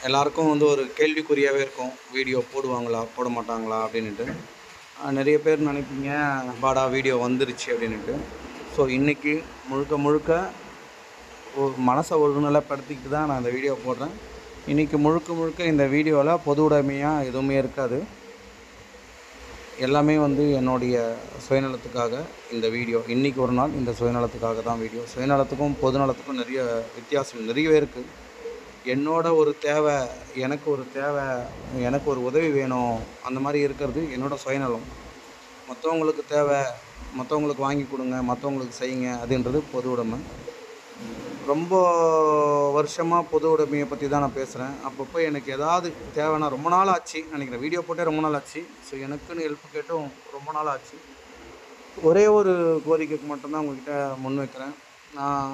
எல்லாருக்கும் வந்து ஒரு கேள்விக்குறியாகவே இருக்கும். வீடியோ போடுவாங்களா, போட மாட்டாங்களா அப்படின்னுட்டு. நிறைய பேர் நினைப்பீங்க, "அப்பாடா வீடியோ வந்துருச்சு" அப்படின்னுட்டு. ஸோ இன்றைக்கி முழுக்க முழுக்க மனசை ஒருநிலைப்படுத்திக்கிட்டு தான் நான் இந்த வீடியோ போடுறேன். இன்றைக்கி முழுக்க முழுக்க இந்த வீடியோவில் பொது உடைமையாக எதுவுமே இருக்காது. எல்லாமே வந்து என்னுடைய சுயநலத்துக்காக இந்த வீடியோ. இன்றைக்கி ஒரு நாள் இந்த சுயநலத்துக்காக தான் வீடியோ. சுயநலத்துக்கும் பொதுநலத்துக்கும் நிறைய வித்தியாசம் நிறையவே இருக்குது. என்னோட ஒரு தேவை, எனக்கு ஒரு தேவை, எனக்கு ஒரு உதவி வேணும், அந்த மாதிரி இருக்கிறது என்னோடய சுயநலம். மற்றவங்களுக்கு தேவை, மற்றவங்களுக்கு வாங்கி கொடுங்க, மற்றவங்களுக்கு செய்யுங்க, அதுன்றது பொது உடைமை. ரொம்ப வருஷமாக பொது உடைமையை பற்றி தான் நான் பேசுகிறேன். அப்பப்போ எனக்கு ஏதாவது தேவைன்னா, ரொம்ப நாள் ஆச்சு நினைக்கிறேன், வீடியோ போட்டே ரொம்ப நாள் ஆச்சு. ஸோ எனக்குன்னு ஹெல்ப் கேட்டும் ரொம்ப நாள் ஆச்சு. ஒரே ஒரு கோரிக்கைக்கு மட்டும்தான் உங்கள்கிட்ட முன் வைக்கிறேன். நான்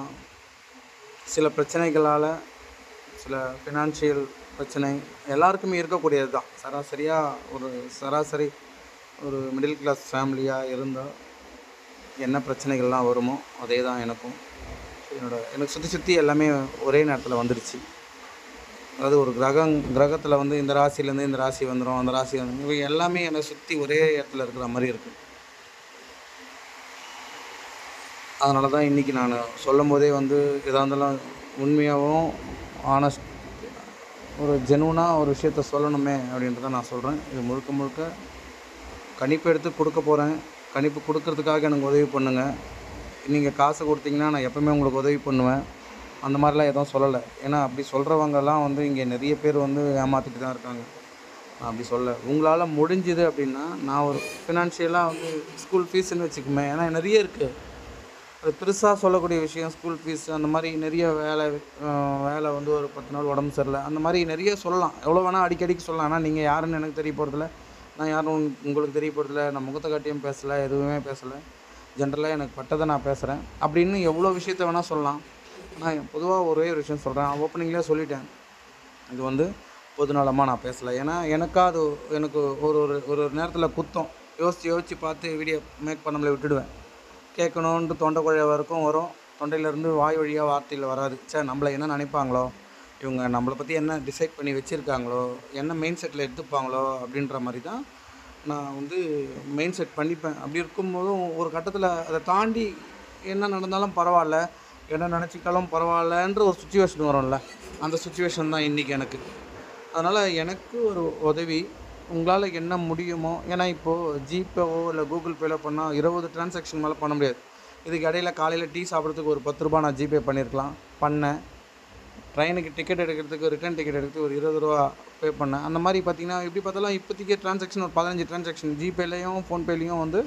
சில பிரச்சனைகளால், சில ஃபினான்ஷியல் பிரச்சனை எல்லாருக்குமே இருக்கக்கூடியது தான். சராசரி ஒரு மிடில் கிளாஸ் ஃபேமிலியாக இருந்தால் என்ன பிரச்சனைகள்லாம் வருமோ அதே தான் எனக்கும். எனக்கு சுற்றி எல்லாமே ஒரே நேரத்தில் வந்துடுச்சு. அதாவது ஒரு கிரகத்தில் வந்து இந்த ராசிலேருந்து இந்த ராசி வந்துடும், அந்த ராசி வந்துடும், இவை எல்லாமே என்னை சுற்றி ஒரே இடத்துல இருக்கிற மாதிரி இருக்குது. அதனால தான் இன்றைக்கி நான் சொல்லும் போதே வந்து எதாக இருந்தாலும் உண்மையாகவும் ஆனஸ்ட் ஒரு ஜெனுவனாக ஒரு விஷயத்த சொல்லணுமே அப்படின்றத நான் சொல்கிறேன். இது முழுக்க முழுக்க கணிப்பு எடுத்து கொடுக்க போகிறேன். கணிப்பு கொடுக்கறதுக்காக எனக்கு உதவி பண்ணுங்கள். நீங்கள் காசு கொடுத்தீங்கன்னா நான் எப்போவுமே உங்களுக்கு உதவி பண்ணுவேன். அந்த மாதிரிலாம் எதுவும் சொல்லலை. ஏன்னா அப்படி சொல்கிறவங்கெல்லாம் வந்து இங்கே நிறைய பேர் வந்து ஏமாற்றிட்டு தான் இருக்காங்க. நான் அப்படி சொல்ல, உங்களால் முடிஞ்சுது அப்படின்னா, நான் ஒரு ஃபினான்ஷியலாக வந்து ஸ்கூல் ஃபீஸுன்னு வச்சுக்குமே, ஏன்னா நிறைய இருக்குது. அது பெருசாக சொல்லக்கூடிய விஷயம். ஸ்கூல் ஃபீஸ் அந்த மாதிரி நிறைய வேலை வந்து ஒரு 10 நாள் உடம்பு சரியில்லை, அந்த மாதிரி நிறைய சொல்லலாம். எவ்வளோ வேணால் அடிக்கடிக்கு சொல்லலாம். ஆனால் நீங்கள் யாருன்னு எனக்கு தெரிய போகிறதில்ல, நான் யாரும் உங்களுக்கு தெரிய போகிறதில்ல. நான் முகத்தை காட்டியும் பேசலை, எதுவுமே பேசலை. ஜென்ரலாக எனக்கு பட்டதை நான் பேசுகிறேன். அப்படின்னு எவ்வளோ விஷயத்த வேணால் சொல்லலாம். நான் பொதுவாக ஒரே ஒரு விஷயம் சொல்கிறேன். ஓப்பனிங்லேயே சொல்லிட்டேன், இது வந்து பொதுநலமாக நான் பேசலை. ஏன்னா எனக்கு ஒரு நேரத்தில் குத்தம். யோசித்து பார்த்து வீடியோ மேக் பண்ணாமலே விட்டுடுவேன். கேட்கணுன்ட்டு தொண்டை குழைய வரைக்கும் வரும், தொண்டையிலேருந்து வாய் வழியாக வார்த்தையில் வராது. நம்மளை என்ன நினைப்பாங்களோ, இவங்க நம்மளை பற்றி என்ன டிசைட் பண்ணி வச்சுருக்காங்களோ, என்ன மெயின் செட்டில் எடுத்துப்பாங்களோ அப்படின்ற மாதிரி தான் நான் வந்து மெயின் செட் பண்ணிப்பேன். அப்படி இருக்கும்போதும் ஒரு கட்டத்தில் அதை தாண்டி என்ன நடந்தாலும் பரவாயில்ல, என்ன நினச்சிக்கிட்டாலும் பரவாயில்லன்ற ஒரு சுச்சுவேஷன் வரும்ல, அந்த சுச்சுவேஷன் தான் இன்றைக்கி எனக்கு. அதனால் எனக்கு ஒரு உதவி, உங்களால் என்ன முடியுமோ. ஏன்னா இப்போது ஜிபேவோ இல்லை கூகுள் பேல பண்ணால் 20 டிரான்சாக்ஷன் மேலே பண்ண முடியாது. இதுக்கு இடையில காலையில் டீ சாப்பிட்றதுக்கு ஒரு 10 ரூபா நான் ஜிபே பண்ணியிருக்கலாம், பண்ணேன். ட்ரெயினுக்கு டிக்கெட் எடுக்கிறதுக்கு, ரிட்டன் டிக்கெட் எடுக்கிறதுக்கு ஒரு 20 ரூபா பே பண்ணேன். அந்த மாதிரி பார்த்திங்கன்னா எப்படி பார்த்தாலும் இப்போதைக்கு டிரான்சாக்ஷன் ஒரு 15 டிரான்சாக்ஷன் ஜிபேலையும் ஃபோன்பேலையும் வந்து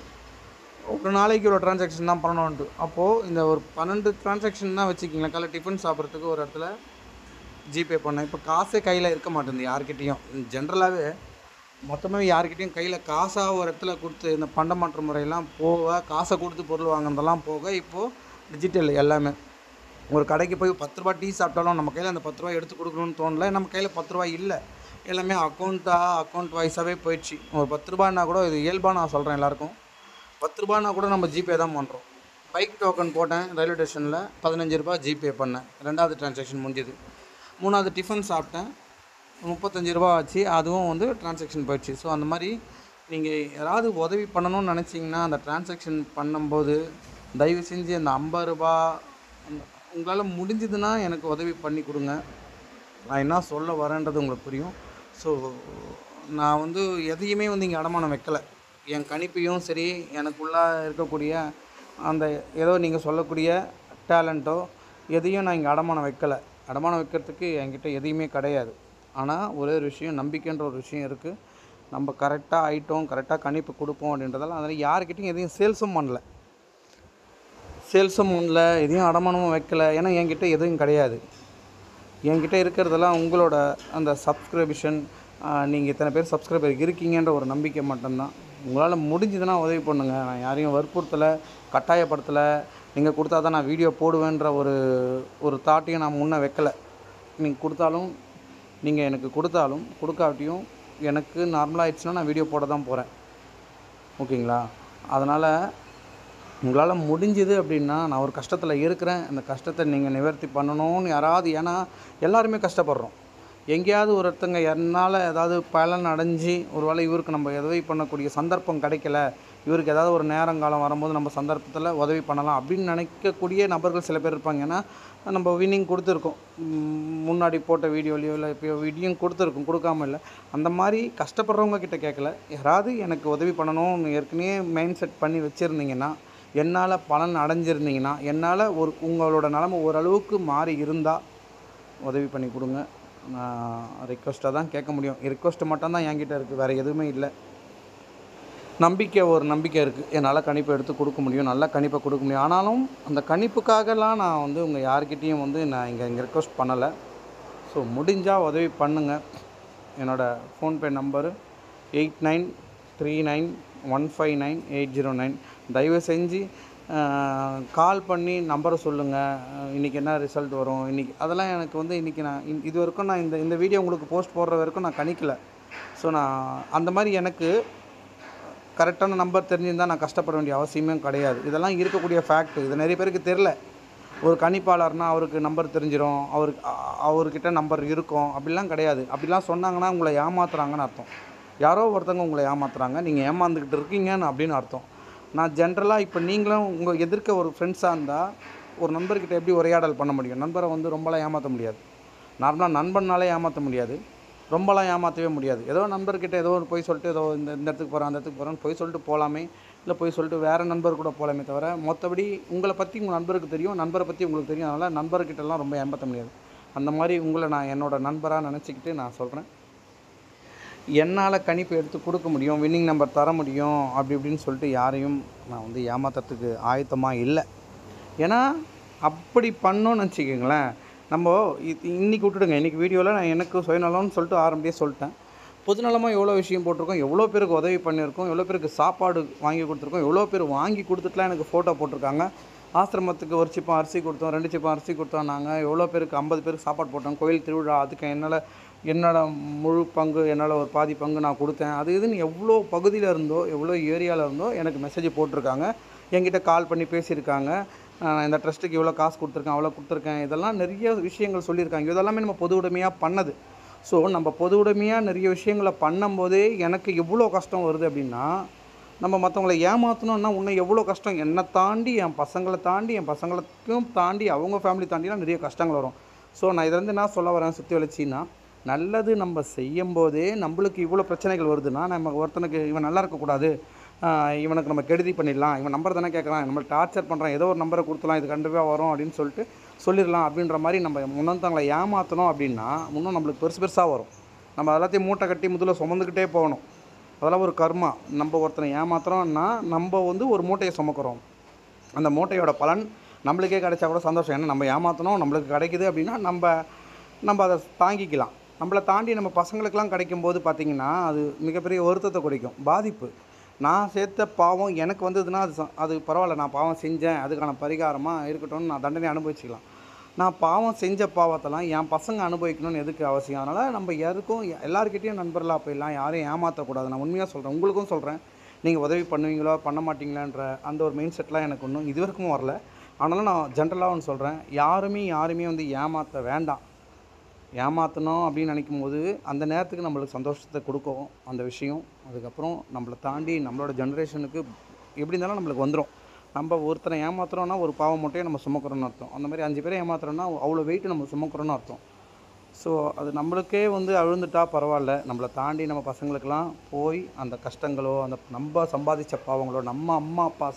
ஒரு நாளைக்கு ஒரு டிரான்சாக்ஷன் தான் பண்ணணுன்ட்டு. அப்போது இந்த ஒரு 12 டிரான்சாக்ஷன் தான் வச்சுக்கிங்களேன். காலையில் டிஃபன் சாப்பிட்றதுக்கு ஒரு இடத்துல ஜிபே பண்ணேன். இப்போ காசே கையில் இருக்க மாட்டேங்குது யார்கிட்டையும். ஜென்ரலாகவே மொத்தமாக யார்கிட்டையும் கையில் காசாக ஒரு இடத்துல கொடுத்து இந்த பண்டமாற்று முறையெல்லாம் போக, காசை கொடுத்து பொருள் வாங்குறதெல்லாம் போக, இப்போது டிஜிட்டல் எல்லாமே. ஒரு கடைக்கு போய் 10 ரூபா டீ சாப்பிட்டாலும் நம்ம கையில் அந்த 10 ரூபா எடுத்து கொடுக்கணும்னு தோணலை. நம்ம கையில் 10 ரூபா இல்லை, எல்லாமே அக்கௌண்ட் வைஸாகவே போயிடுச்சு. ஒரு 10 ரூபான்னா கூட, இது இயல்பாக நான் சொல்கிறேன் எல்லாருக்கும், 10 ரூபான்னா கூட நம்ம ஜிபே தான் பண்ணுறோம். பைக் டோக்கன் போட்டேன் ரயில்வே ஸ்டேஷனில், 15 ரூபா ஜிபே பண்ணேன், 2வது டிரான்சாக்ஷன் முடிஞ்சது. 3வது டிஃபன் சாப்பிட்டேன், 35 ரூபா ஆச்சு, அதுவும் வந்து டிரான்சாக்ஷன் போயிடுச்சு. ஸோ அந்த மாதிரி நீங்கள் யாராவது உதவி பண்ணணும்னு நினச்சிங்கன்னா, அந்த டிரான்சாக்ஷன் பண்ணும்போது தயவு செஞ்சு அந்த 50 ரூபா உங்களால் முடிஞ்சதுன்னா எனக்கு உதவி பண்ணி கொடுங்க. நான் என்ன சொல்ல வரேன்றது உங்களுக்கு புரியும். ஸோ நான் வந்து எதையுமே வந்து இங்கே அடமானம் வைக்கலை. என் கணிப்பையும் சரி, எனக்குள்ளே இருக்கக்கூடிய அந்த ஏதோ நீங்கள் சொல்லக்கூடிய டேலண்ட்டோ எதையும் நான் இங்கே அடமானம் வைக்கலை. அடமானம் வைக்கிறதுக்கு என்கிட்ட எதையுமே கிடையாது. ஆனால் ஒரே ஒரு விஷயம், நம்பிக்கைன்ற ஒரு விஷயம் இருக்குது. நம்ம கரெக்டாக ஆகிட்டோம், கரெக்டாக கணிப்பு கொடுப்போம் அப்படின்றதெல்லாம். அதனால் யார்கிட்டையும் எதையும் சேல்ஸும் பண்ணல, எதையும் அடமானமும் வைக்கலை. ஏன்னா என்கிட்ட எதுவும் கிடையாது. என்கிட்ட இருக்கிறதெல்லாம் உங்களோட அந்த சப்ஸ்கிரிப்ஷன், நீங்கள் இத்தனை பேர் சப்ஸ்கிரைபர் இருக்கீங்கன்ற ஒரு நம்பிக்கை மட்டும்தான். உங்களால் முடிஞ்சதுன்னா உதவி பண்ணுங்கள். நான் யாரையும் வற்புறுத்தலை, கட்டாயப்படுத்தலை. நீங்கள் கொடுத்தா தான் நான் வீடியோ போடுவேன்ற ஒரு தாட்டையும் நான் முன்னே வைக்கலை. நீங்கள் கொடுத்தாலும், நீங்கள் எனக்கு கொடுத்தாலும் கொடுக்காட்டியும் எனக்கு நார்மலாகிடுச்சுன்னா நான் வீடியோ போட தான் போகிறேன். ஓகேங்களா? அதனால் உங்களால் முடிஞ்சுது அப்படின்னா, நான் ஒரு கஷ்டத்தில் இருக்கிறேன், அந்த கஷ்டத்தை நீங்கள் நிவர்த்தி பண்ணணும்னு யாராவது, ஏன்னா எல்லாருமே கஷ்டப்படுறோம். எங்கேயாவது ஒருத்தங்க என்னால் ஏதாவது பலன் அடைஞ்சு ஒரு வேளை இவருக்கு நம்ம உதவி பண்ணக்கூடிய சந்தர்ப்பம் கிடைக்கல, இவருக்கு ஏதாவது ஒரு நேரங்காலம் வரும்போது நம்ம சந்தர்ப்பத்தில் உதவி பண்ணலாம் அப்படின்னு நினைக்கக்கூடிய நபர்கள் சில பேர் இருப்பாங்க. ஏன்னா நம்ம வின்னிங் கொடுத்துருக்கோம், முன்னாடி போட்ட வீடியோலையோ இல்லை இப்போ வீடியோவும் கொடுத்துருக்கோம், கொடுக்காம இல்லை. அந்த மாதிரி கஷ்டப்படுறவங்க கிட்ட கேட்கல, யாராவது எனக்கு உதவி பண்ணணும்னு ஏற்கனவே மைண்ட் செட் பண்ணி வச்சுருந்தீங்கன்னா, என்னால் பலன் அடைஞ்சிருந்தீங்கன்னா, என்னால் உங்களோட நிலமை ஓரளவுக்கு மாறி இருந்தால் உதவி பண்ணி கொடுங்க. நான் ரிக்வெஸ்ட்டாக தான் கேட்க முடியும். ரிக்வெஸ்ட்டு மட்டும்தான் என்கிட்ட இருக்குது, வேறு எதுவுமே இல்லை. நம்பிக்கை இருக்குது, என்னால் கணிப்பை எடுத்து கொடுக்க முடியும், நல்ல கணிப்பை கொடுக்க முடியும். ஆனாலும் அந்த கணிப்புக்காகலாம் நான் உங்கள் யார்கிட்டேயும் நான் இங்கே ரிக்வெஸ்ட் பண்ணலை. ஸோ முடிஞ்சால் உதவி பண்ணுங்கள். என்னோடய ஃபோன்பே நம்பரு 8939159809. தயவு செஞ்சு கால் பண்ணி நம்பரை சொல்லுங்கள், இன்றைக்கி என்ன ரிசல்ட் வரும் இன்றைக்கி, அதெல்லாம் எனக்கு இன்றைக்கி நான் இது வரைக்கும் நான் இந்த வீடியோ உங்களுக்கு போஸ்ட் போடுற வரைக்கும் நான் கணிக்கலை. ஸோ நான் அந்த மாதிரி எனக்கு கரெக்டான நம்பர் தெரிஞ்சிருந்தால் நான் கஷ்டப்பட வேண்டிய அவசியமே கிடையாது. இதெல்லாம் இருக்கக்கூடிய ஃபேக்ட்டு, இது நிறைய பேருக்கு தெரில. ஒரு கணிப்பாளர்னால் அவருக்கு நம்பர் தெரிஞ்சிடும், அவர்கிட்ட நம்பர் இருக்கும், அப்படிலாம் கிடையாது. அப்படிலாம் சொன்னாங்கன்னா உங்களை ஏமாத்துறாங்கன்னு அர்த்தம். யாரோ ஒருத்தவங்க உங்களை ஏமாத்துறாங்க, நீங்கள் ஏமாந்துக்கிட்டு இருக்கீங்கன்னு அப்படின்னு அர்த்தம். நான் ஜென்ரலாக இப்போ நீங்களும் உங்கள் எதிர்க்க ஒரு ஃப்ரெண்ட்ஸாக இருந்தால் ஒரு நண்பர்கிட்ட எப்படி உரையாடல் பண்ண முடியும்? நண்பரை ரொம்பலாம் ஏமாற்ற முடியாது. நார்மலாக நண்பன்னாலே ஏமாற்ற முடியாது, ரொம்பலாம் ஏமாற்றவே முடியாது. ஏதோ நண்பர்கிட்ட ஏதோ ஒரு பொய் சொல்லிட்டு ஏதோ இந்த இடத்துக்கு போகிறேன் அந்த இடத்துக்கு போகிறேன்னு பொய் சொல்லிட்டு போகலாமே, இல்லை பொய் சொல்லிட்டு வேறு நண்பர் கூட போகலாமே தவிர, மற்றபடி உங்களை பற்றி உங்கள் நண்பருக்கு தெரியும், நண்பரை பற்றி உங்களுக்கு தெரியும். அதனால் நண்பர்கிட்டலாம் ரொம்ப ஏமாற்ற முடியாது. அந்த மாதிரி உங்களை நான் என்னோடய நண்பராக நினச்சிக்கிட்டு நான் சொல்கிறேன். என்னால் கணிப்பு எடுத்து கொடுக்க முடியும், வின்னிங் நம்பர் தர முடியும் அப்படி இப்படின்னு சொல்லிட்டு யாரையும் நான் ஏமாற்றுறதுக்கு ஆயத்தமாக இல்லை. ஏன்னா அப்படி பண்ணோன்னு வச்சுக்கோங்களேன், நம்ம இன்றைக்கி விட்டுடுங்க. இன்றைக்கி வீடியோவில் நான் எனக்கு சுயநலம்னு சொல்லிட்டு ஆரம்பியே சொல்லிட்டேன். பொதுநலமாக எவ்வளோ விஷயம் போட்டிருக்கோம், எவ்வளோ பேருக்கு உதவி பண்ணியிருக்கோம், எவ்வளோ பேருக்கு சாப்பாடு வாங்கி கொடுத்துருக்கோம், எவ்வளோ பேர் வாங்கி கொடுத்துட்டுலாம் எனக்கு ஃபோட்டோ போட்டிருக்காங்க. ஆசிரமத்துக்கு ஒரு சிப்பம் அரிசி கொடுத்தோம், 2 சிப்பம் அரிசி கொடுத்தோம். நாங்கள் எவ்வளோ பேருக்கு 50 பேருக்கு சாப்பாடு போட்டோம். கோயில் திருவிழா, அதுக்கு என்னோட முழு பங்கு, என்னால் ஒரு பாதி பங்கு நான் கொடுத்தேன். அது இதுன்னு எவ்வளோ பகுதியில் இருந்தோ, எவ்வளோ ஏரியாவில் இருந்தோ எனக்கு மெசேஜ் போட்டிருக்காங்க, என்கிட்ட கால் பண்ணி பேசியிருக்காங்க. இந்த ட்ரஸ்ட்டுக்கு இவ்வளோ காசு கொடுத்துருக்கேன், அவ்வளோ கொடுத்துருக்கேன், இதெல்லாம் நிறைய விஷயங்கள் சொல்லியிருக்காங்க. இதெல்லாமே நம்ம பொது உடைமையாக பண்ணது. ஸோ நம்ம பொது உடைமையாக நிறைய விஷயங்களை பண்ணும்போதே எனக்கு எவ்வளோ கஷ்டம் வருது அப்படின்னா, நம்ம மற்றவங்கள ஏமாற்றணுன்னா இன்னும் எவ்வளோ கஷ்டம், என்னை தாண்டி என் பசங்களுக்கும் தாண்டி அவங்க ஃபேமிலி தாண்டிலாம் நிறைய கஷ்டங்கள் வரும். ஸோ நான் இதிலேருந்து என்ன சொல்ல வரேன் சுற்றி வளைச்சின்னா, நல்லது நம்ம செய்யும்போதே நம்மளுக்கு இவ்வளோ பிரச்சனைகள் வருதுன்னா, நம்ம ஒருத்தனுக்கு இவன் நல்லா இருக்கக்கூடாது, இவனுக்கு நம்ம கெடுதி பண்ணிடலாம், இவன் நம்பர் தானே கேட்குறான், நம்மளை டார்ச்சர் பண்ணுறான், ஏதோ ஒரு நம்பரை கொடுத்துலாம், இது கண்டிப்பாக வரும் அப்படின்னு சொல்லிட்டு சொல்லிடலாம் அப்படின்ற மாதிரி நம்ம முன்னந்தவங்களை ஏமாற்றணும் அப்படின்னா இன்னும் நம்மளுக்கு பெருசாக வரும். நம்ம எல்லாத்தையும் மூட்டை கட்டி முதல்ல சுமந்துக்கிட்டே போகணும். அதெல்லாம் ஒரு கர்மா. நம்ம ஒருத்தனை ஏமாத்துறோம்னா நம்ம ஒரு மூட்டையை சுமக்கிறோம். அந்த மூட்டையோட பலன் நம்மளுக்கே கிடைச்சா கூட சந்தோஷம். ஏன்னா நம்ம ஏமாற்றணும், நம்மளுக்கு கிடைக்குது அப்படின்னா நம்ம அதை தாங்கிக்கலாம். நம்மளை தாண்டி நம்ம பசங்களுக்கெல்லாம் கிடைக்கும்போது பார்த்திங்கன்னா அது மிகப்பெரிய வருத்தத்தை குறிக்கும், பாதிப்பு. நான் சேர்த்த பாவம் எனக்கு வந்ததுன்னா அது பரவாயில்ல, நான் பாவம் செஞ்சேன், அதுக்கான பரிகாரமாக இருக்கட்டும்னு நான் தண்டனை அனுபவிச்சிக்கலாம். நான் பாவம் செஞ்ச பாவத்தெல்லாம் என் பசங்க அனுபவிக்கணும்னு எதுக்கு அவசியம்? அதனால் நம்ம எல்லாருக்கிட்டையும் நண்பர்களாக போயிடலாம், யாரையும் ஏமாற்றக்கூடாது. நான் உண்மையாக சொல்கிறேன், உங்களுக்கும் சொல்கிறேன். நீங்கள் உதவி பண்ணுவீங்களோ பண்ண மாட்டிங்களான்ற அந்த ஒரு மைண்ட் செட்லாம் எனக்கு இன்னும் இது வரைக்கும் வரல. ஆனாலும் நான் ஜென்ரலாக ஒன்று சொல்கிறேன், யாருமே ஏமாற்ற வேண்டாம். ஏமாற்றணும் அப்படின்னு நினைக்கும் போது அந்த நேரத்துக்கு நம்மளுக்கு சந்தோஷத்தை கொடுக்கும் அந்த விஷயம். அதுக்கப்புறம் நம்மளை தாண்டி நம்மளோட ஜென்ரேஷனுக்கு எப்படி இருந்தாலும் நம்மளுக்கு வந்துடும். நம்ம ஒருத்தரை ஏமாத்துறோன்னா ஒரு பாவம் மூட்டையை நம்ம சுமக்கிறோன்னு அர்த்தம். அந்த மாதிரி 5 பேரை ஏமாத்துறோன்னா அவ்வளோ வெயிட்டு நம்ம சுமக்கிறோன்னு அர்த்தம். ஸோ அது நம்மளுக்கே அழுந்துட்டா பரவாயில்ல, நம்மளை தாண்டி நம்ம பசங்களுக்கெல்லாம் போய் அந்த கஷ்டங்களோ அந்த நம்ம சம்பாதிச்ச பாவங்களோ நம்ம அம்மா அப்பா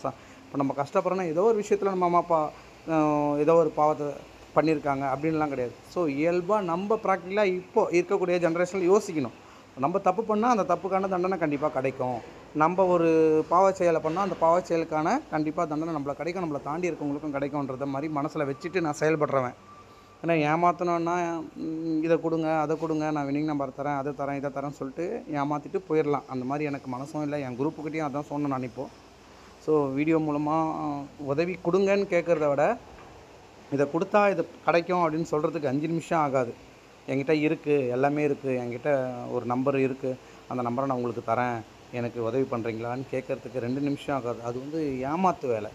இப்போ நம்ம கஷ்டப்படுறோன்னா ஏதோ ஒரு விஷயத்தில் நம்ம அம்மா அப்பா ஏதோ ஒரு பாவத்தை பண்ணியிருக்காங்க அப்படின்லாம் கிடையாது. ஸோ இயல்பாக நம்ம ப்ராக்டிக்கலாக இப்போ இருக்கக்கூடிய ஜென்ரேஷனில் யோசிக்கணும். நம்ம தப்பு பண்ணால் அந்த தப்புக்கான தண்டனை கண்டிப்பாக கிடைக்கும். நம்ம ஒரு பாவச் செயலை பண்ணால் அந்த பாவச் செயலுக்கான கண்டிப்பாக தண்டனை நம்மளை கிடைக்கும், நம்மளை தாண்டி இருக்கவங்களுக்கும் கிடைக்கும்ன்றத மாதிரி மனசில் வச்சுட்டு நான் செயல்படுறேன். ஏன்னா ஏமாற்றணுன்னா இதை கொடுங்க அதை கொடுங்க, நான் வின்னிங் நம்பர் தரேன், அதை தரேன், இதை தரேன்னு சொல்லிட்டு ஏமாற்றிட்டு போயிடலாம். அந்த மாதிரி எனக்கு மனசும் இல்லை, என் குரூப்புக்கிட்டையும் அதான் சொன்னேன் நான் இப்போது. ஸோ வீடியோ மூலமாக உதவி கொடுங்கன்னு கேட்குறத விட இதை கொடுத்தா இது கிடைக்கும் அப்படின்னு சொல்கிறதுக்கு 5 நிமிஷம் ஆகாது. என்கிட்ட இருக்குது, எல்லாமே இருக்குது, என்கிட்ட ஒரு நம்பர் இருக்குது, அந்த நம்பரை நான் உங்களுக்கு தரேன், எனக்கு உதவி பண்ணுறீங்களான்னு கேட்குறதுக்கு 2 நிமிஷம் ஆகாது. அது ஏமாத்து வேலை.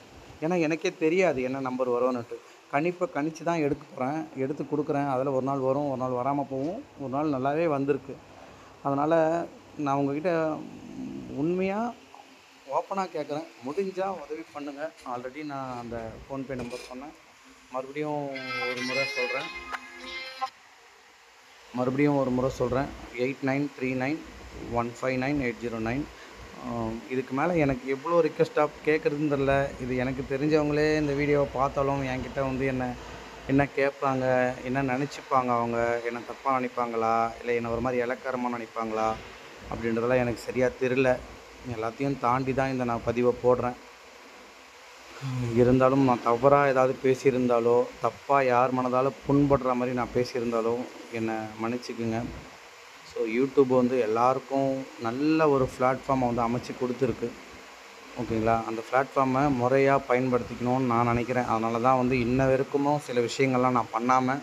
ஏன்னா எனக்கே தெரியாது என்ன நம்பர் வரும்னுட்டு. கணிப்பை கணிச்சு தான் எடுக்க போகிறேன், எடுத்து கொடுக்குறேன். அதில் ஒரு நாள் வரும், ஒரு நாள் வராமல் போகும், ஒரு நாள் நல்லாவே வந்திருக்கு. அதனால் நான் உங்கள்கிட்ட உண்மையாக ஓப்பனாக கேட்குறேன், முடிஞ்சால் உதவி பண்ணுங்கள். ஆல்ரெடி நான் அந்த ஃபோன்பே நம்பர் சொன்னேன், மறுபடியும் ஒரு முறை சொல்கிறேன் 8939159809. இதுக்கு மேலே எனக்கு எவ்வளோ ரிக்வெஸ்ட்டாக கேட்குறதுன்னு தெரில. இது எனக்கு தெரிஞ்சவங்களே இந்த வீடியோவை பார்த்தாலும் என்கிட்ட வந்து என்ன கேட்பாங்க, என்ன நினச்சிப்பாங்க, அவங்க என்ன தப்பாக நினைப்பாங்களா, இல்லை என்ன ஒரு மாதிரி இலக்காரமாக நினைப்பாங்களா அப்படின்றதெல்லாம் எனக்கு சரியாக தெரில. எல்லாத்தையும் தாண்டி தான் இந்த நான் பதிவை போடுறேன். இருந்தாலும் நான் தவறாக ஏதாவது பேசியிருந்தாலோ, தப்பாக யார் மனதால் புண்படுற மாதிரி நான் பேசியிருந்தாலோ என்னை மன்னிச்சுக்குங்க. ஸோ யூடியூப் வந்து எல்லாருக்கும் நல்ல ஒரு பிளாட்ஃபார்மை வந்து அமைச்சு கொடுத்துருக்கு, ஓகேங்களா. அந்த பிளாட்ஃபார்மை முறையாக பயன்படுத்திக்கணும்னு நான் நினைக்கிறேன். அதனால தான் வந்து இன்ன வரைக்கும் சில விஷயங்கள்லாம் நான் பண்ணாமல்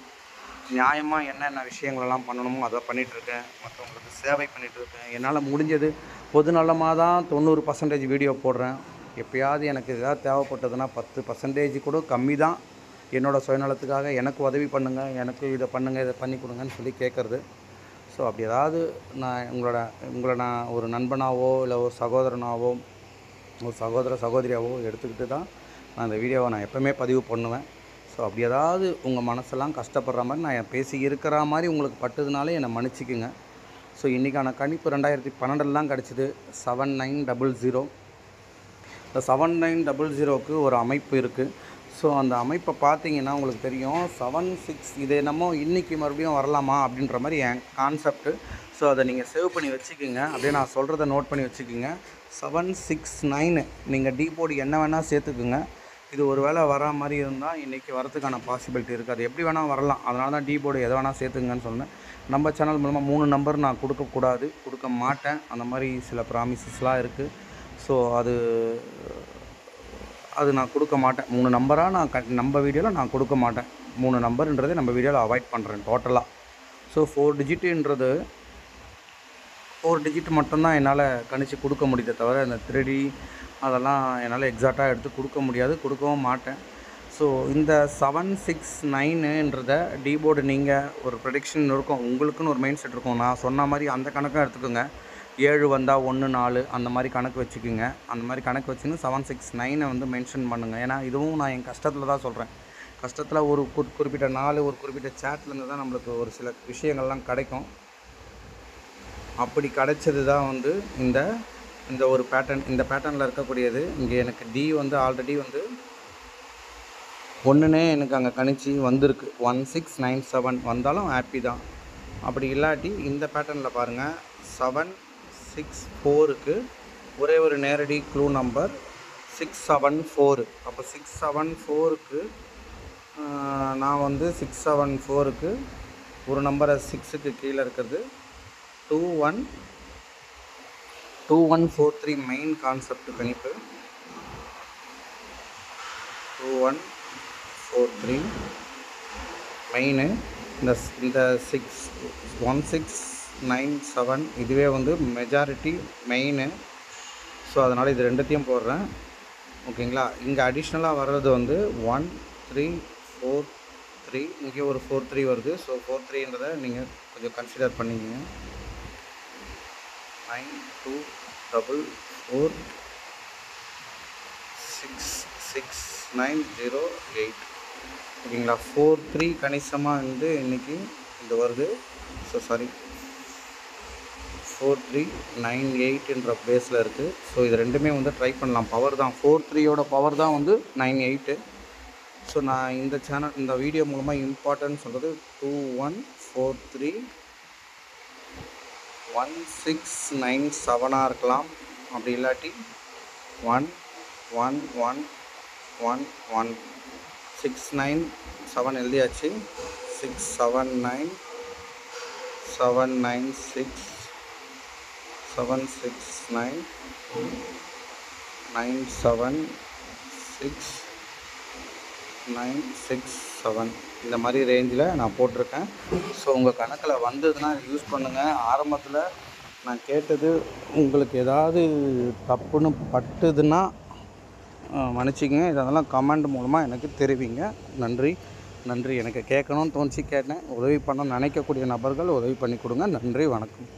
நியாயமாக என்னென்ன விஷயங்களெல்லாம் பண்ணணுமோ அதை பண்ணிகிட்ருக்கேன். மற்றவங்களுக்கு சேவை பண்ணிகிட்ருக்கேன். என்னால் முடிஞ்சது பொதுநலமாக தான் 90% வீடியோ போடுறேன். எப்போயாவது எனக்கு எதாவது தேவைப்பட்டதுன்னா 10% கூட கம்மி தான் என்னோடய சுயநலத்துக்காக எனக்கு உதவி பண்ணுங்கள், எனக்கு இதை பண்ணுங்கள், இதை பண்ணி கொடுங்கன்னு சொல்லி கேட்குறது. ஸோ அப்படி ஏதாவது நான் உங்களை நான் ஒரு நண்பனாவோ இல்லை ஒரு சகோதரனாவோ ஒரு சகோதரியாவோ எடுத்துக்கிட்டு தான் நான் இந்த வீடியோவை நான் எப்போவுமே பதிவு பண்ணுவேன். ஸோ அப்படி ஏதாவது உங்கள் மனசெல்லாம் கஷ்டப்படுற மாதிரி நான் பேசி இருக்கிற மாதிரி உங்களுக்கு பட்டதுனாலே என்னை மன்னிச்சிக்குங்க. ஸோ இன்றைக்கான கணிப்பு 2012 கிடச்சிது, 7900. இந்த 7900க்கு ஒரு அமைப்பு இருக்குது. ஸோ அந்த அமைப்பை பார்த்தீங்கன்னா உங்களுக்கு தெரியும், 76 இது என்னமோ இன்றைக்கி மறுபடியும் வரலாமா அப்படின்ற மாதிரி என் கான்செப்ட்டு. ஸோ அதை நீங்கள் சேவ் பண்ணி வச்சுக்கோங்க, அப்படியே நான் சொல்கிறத நோட் பண்ணி வச்சுக்கோங்க. 769 நீங்கள் டீபோர்டு என்ன வேணால் சேர்த்துக்குங்க. இது ஒரு வேளை வரா மாதிரி இருந்தால் இன்றைக்கி வரதுக்கான பாசிபிலிட்டி இருக்குது. அது எப்படி வேணால் வரலாம், அதனால தான் டீபோர்டு எதை வேணால் சேர்த்துங்கன்னு சொன்னேன். நம்ம சேனல் மூலமாக 3 நம்பர் நான் கொடுக்க மாட்டேன், அந்த மாதிரி சில ப்ராமிசஸ்லாம் இருக்குது. ஸோ அது நான் கொடுக்க மாட்டேன். 3 நம்பராக நான் நம்ம வீடியோவில் நான் கொடுக்க மாட்டேன். 3 நம்பருன்றதை நம்ம வீடியோவில் அவாய்ட் பண்ணுறேன் டோட்டலாக. ஸோ 4 டிஜிட் மட்டும்தான் என்னால் கணிச்சு கொடுக்க முடியுதே தவிர இந்த 3D அதெல்லாம் என்னால் எக்ஸாக்டாக எடுத்து கொடுக்க முடியாது, கொடுக்கவும் மாட்டேன். ஸோ இந்த 769ன்றத டீபோர்டு நீங்கள் ஒரு ப்ரெடிக்ஷன் இருக்கும், உங்களுக்குன்னு ஒரு மைண்ட் செட் இருக்கும். நான் சொன்ன மாதிரி அந்த கணக்கும் எடுத்துக்கோங்க. 7 வந்தால் 1 4 அந்த மாதிரி கணக்கு வச்சுக்கோங்க. அந்த மாதிரி கணக்கு வச்சுன்னு 769 வந்து மென்ஷன் பண்ணுங்கள். ஏன்னா இதுவும் நான் என் கஷ்டத்தில் தான் சொல்கிறேன். கஷ்டத்தில் ஒரு குறிப்பிட்ட நாள் ஒரு குறிப்பிட்ட சேட்லேருந்து தான் நம்மளுக்கு ஒரு சில விஷயங்கள்லாம் கிடைக்கும். அப்படி கிடைச்சது தான் வந்து இந்த ஒரு பேட்டர்ன். இந்த பேட்டர்னில் இருக்கக்கூடியது இங்கே எனக்கு டி வந்து ஆல்ரெடி வந்து 1னே எனக்கு அங்கே கணிச்சு வந்திருக்கு. 1697 வந்தாலும் ஹாப்பி தான். அப்படி இல்லாட்டி இந்த பேட்டர்னில் பாருங்கள், 764க்கு ஒரே ஒரு நேரடி க்ளூ நம்பர் 674. அப்போ 674க்கு நான் வந்து 674க்கு ஒரு நம்பரை 6க்கு கீழே இருக்கிறது 2143 மெயின் கான்செப்ட் கணிப்பு. 2143 மெயின். இந்த 1697 இதுவே வந்து மெஜாரிட்டி மெயின். ஸோ அதனால் இது ரெண்டுத்தையும் போடுறேன், ஓகேங்களா. இங்கே அடிஷ்னலாக வர்றது வந்து 1343, இங்கே ஒரு 43 வருது. ஸோ 43ன்றதை நீங்கள் கொஞ்சம் கன்சிடர் பண்ணிக்கங்க. 9244666908, ஓகேங்களா. 43 கணிசமாக வந்து இன்றைக்கி இது வருது. ஸோ சாரி 4398ன்ற பிளேஸில் இருக்குது. ஸோ இது ரெண்டுமே வந்து ட்ரை பண்ணலாம். பவர் தான் 43யோட பவர் தான் வந்து 98. ஸோ நான் இந்த வீடியோ மூலமாக இம்பார்ட்டன்ட் சொல்கிறது 2143 1697 இருக்கலாம். அப்படி இல்லாட்டி 11111 697 எழுதியாச்சு. 679 796 769 976 967 இந்த மாதிரி ரேஞ்சில் நான் போட்டிருக்கேன். ஸோ உங்கள் கணக்கில் வந்ததுன்னா யூஸ் பண்ணுங்கள். ஆரம்பத்தில் நான் கேட்டது உங்களுக்கு ஏதாவது தப்புன்னு பட்டுதுன்னா மன்னிச்சிக்கங்க. இதெல்லாம் கமெண்ட் மூலமாக எனக்கு தெரிவிங்க. நன்றி நன்றி. எனக்கு கேட்கணும்னு தோணுச்சு கேட்டேன். உதவி பண்ண நினைக்கக்கூடிய நபர்கள் உதவி பண்ணி கொடுங்க. நன்றி, வணக்கம்.